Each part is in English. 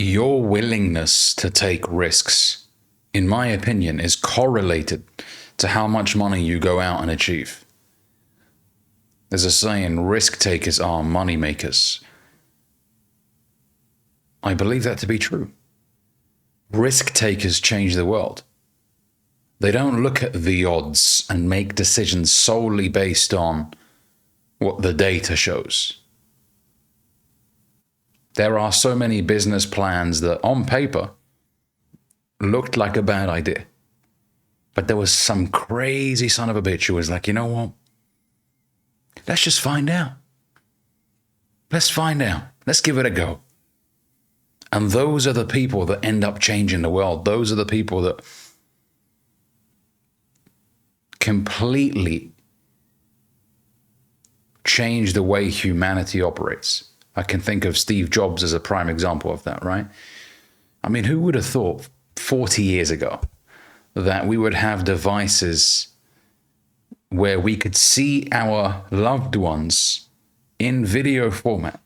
Your willingness to take risks, in my opinion, is correlated to how much money you go out and achieve. There's a saying, risk takers are money makers. I believe that to be true. Risk takers change the world. They don't look at the odds and make decisions solely based on what the data shows. There are so many business plans that on paper looked like a bad idea. But there was some crazy son of a bitch who was like, you know what? Let's just find out. Let's find out. Let's give it a go. And those are the people that end up changing the world. Those are the people that completely change the way humanity operates. I can think of Steve Jobs as a prime example of that, right? I mean, who would have thought 40 years ago that we would have devices where we could see our loved ones in video format?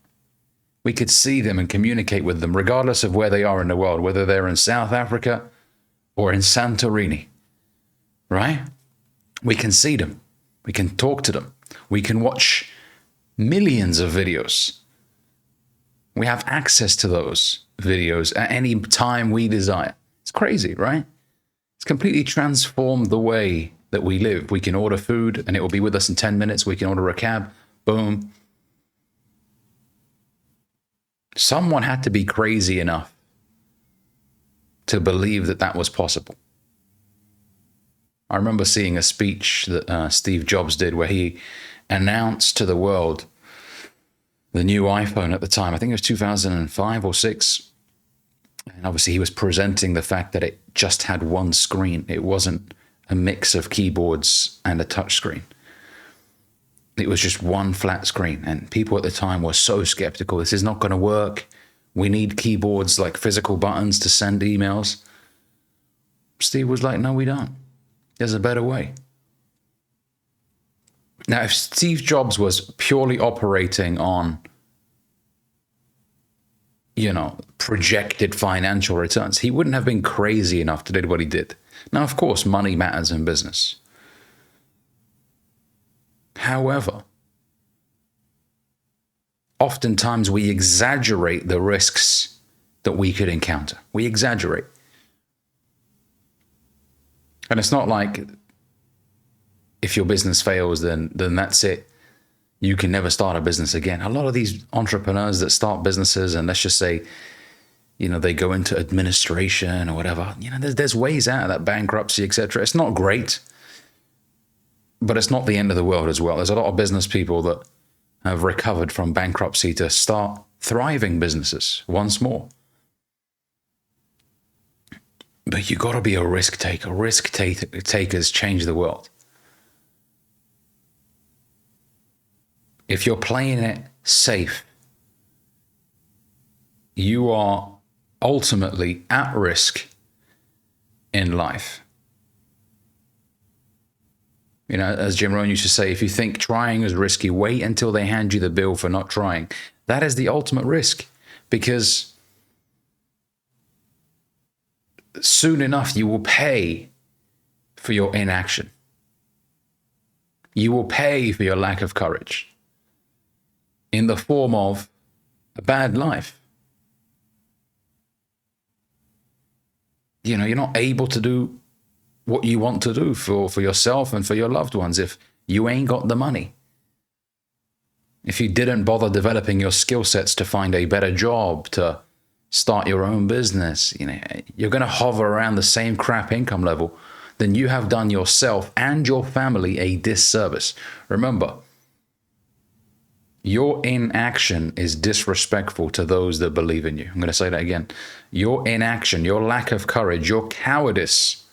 We could see them and communicate with them regardless of where they are in the world, whether they're in South Africa or in Santorini, right? We can see them. We can talk to them. We can watch millions of videos. We have access to those videos at any time we desire. It's crazy, right? It's completely transformed the way that we live. We can order food and it will be with us in 10 minutes. We can order a cab, boom. Someone had to be crazy enough to believe that that was possible. I remember seeing a speech that Steve Jobs did where he announced to the world the new iPhone at the time. I think it was 2005 or 6. And obviously he was presenting the fact that it just had one screen. It wasn't a mix of keyboards and a touch screen. It was just one flat screen. And people at the time were so skeptical. This is not going to work. We need keyboards like physical buttons to send emails. Steve was like, no, we don't. There's a better way. Now, if Steve Jobs was purely operating on, projected financial returns, he wouldn't have been crazy enough to do what he did. Now, of course, money matters in business. However, oftentimes we exaggerate the risks that we could encounter. We exaggerate. And it's not like if your business fails, then that's it. You can never start a business again. A lot of these entrepreneurs that start businesses, and let's just say, they go into administration or whatever, there's ways out of that, bankruptcy, etc. It's not great, but it's not the end of the world as well. There's a lot of business people that have recovered from bankruptcy to start thriving businesses once more. But you got to be a risk taker. Risk takers change the world. If you're playing it safe, you are ultimately at risk in life. As Jim Rohn used to say, if you think trying is risky, wait until they hand you the bill for not trying. That is the ultimate risk, because soon enough you will pay for your inaction. You will pay for your lack of courage in the form of a bad life. You're not able to do what you want to do for yourself and for your loved ones if you ain't got the money. If you didn't bother developing your skill sets to find a better job, to start your own business, you're going to hover around the same crap income level, then you have done yourself and your family a disservice. Remember, your inaction is disrespectful to those that believe in you. I'm going to say that again. Your inaction, your lack of courage, your cowardice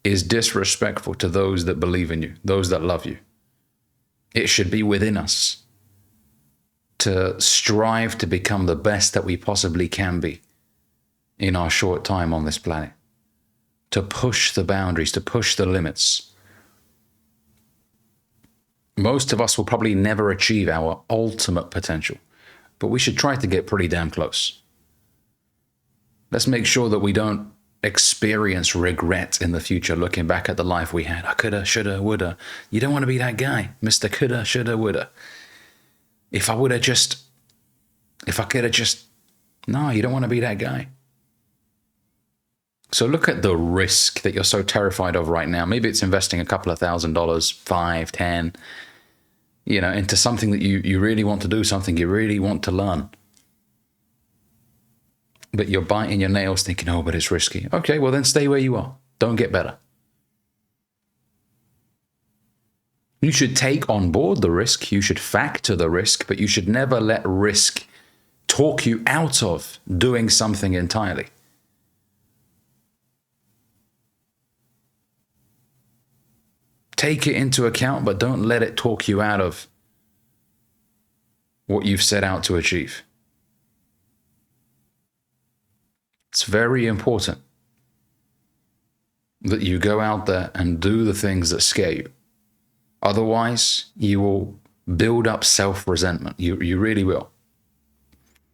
is disrespectful to those that believe in you, those that love you. It should be within us to strive to become the best that we possibly can be in our short time on this planet, to push the boundaries, to push the limits. Most of us will probably never achieve our ultimate potential, but we should try to get pretty damn close. Let's make sure that we don't experience regret in the future looking back at the life we had. I coulda, shoulda, woulda. You don't want to be that guy, Mr. Coulda, shoulda, woulda. If I coulda just, no, you don't want to be that guy. So look at the risk that you're so terrified of right now. Maybe it's investing a couple of $1,000s, 5, 10, into something that you really want to do, something you really want to learn. But you're biting your nails thinking, oh, but it's risky. Okay, well then stay where you are. Don't get better. You should take on board the risk. You should factor the risk, but you should never let risk talk you out of doing something entirely. Take it into account, but don't let it talk you out of what you've set out to achieve. It's very important that you go out there and do the things that scare you. Otherwise, you will build up self-resentment. You really will.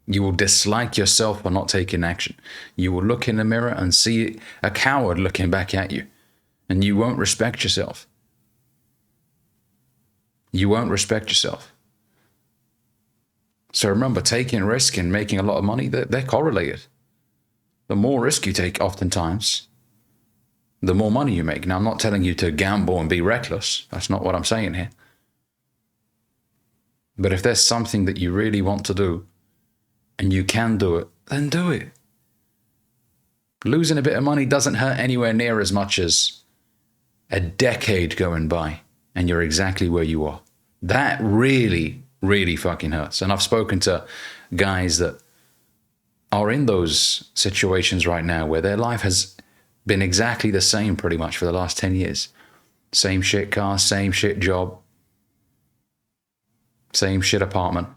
You will dislike yourself for not taking action. You will look in the mirror and see a coward looking back at you, and you won't respect yourself. You won't respect yourself. So remember, taking risk and making a lot of money, they're correlated. The more risk you take, oftentimes, the more money you make. Now, I'm not telling you to gamble and be reckless. That's not what I'm saying here. But if there's something that you really want to do and you can do it, then do it. Losing a bit of money doesn't hurt anywhere near as much as a decade going by and you're exactly where you are. That really, really fucking hurts. And I've spoken to guys that are in those situations right now where their life has been exactly the same pretty much for the last 10 years. Same shit car, same shit job, same shit apartment.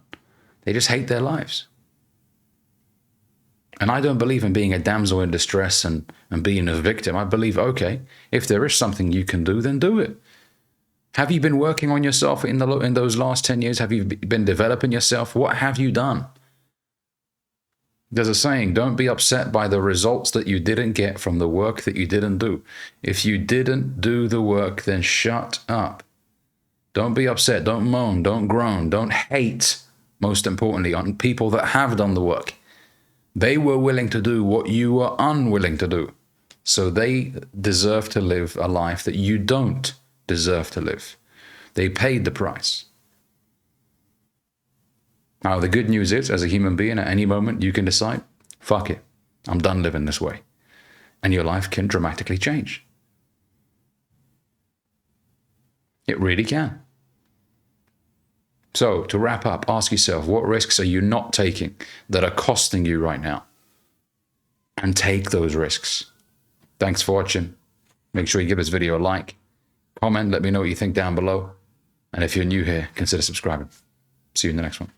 They just hate their lives. And I don't believe in being a damsel in distress and being a victim. I believe, okay, if there is something you can do, then do it. Have you been working on yourself in those last 10 years? Have you been developing yourself? What have you done? There's a saying, don't be upset by the results that you didn't get from the work that you didn't do. If you didn't do the work, then shut up. Don't be upset, don't moan, don't groan, don't hate, most importantly, on people that have done the work. They were willing to do what you were unwilling to do. So they deserve to live a life that you don't deserve to live. They paid the price. Now, the good news is, as a human being, at any moment, you can decide, fuck it, I'm done living this way. And your life can dramatically change. It really can. So, to wrap up, ask yourself, what risks are you not taking that are costing you right now? And take those risks. Thanks for watching. Make sure you give this video a like. Comment, let me know what you think down below. And if you're new here, consider subscribing. See you in the next one.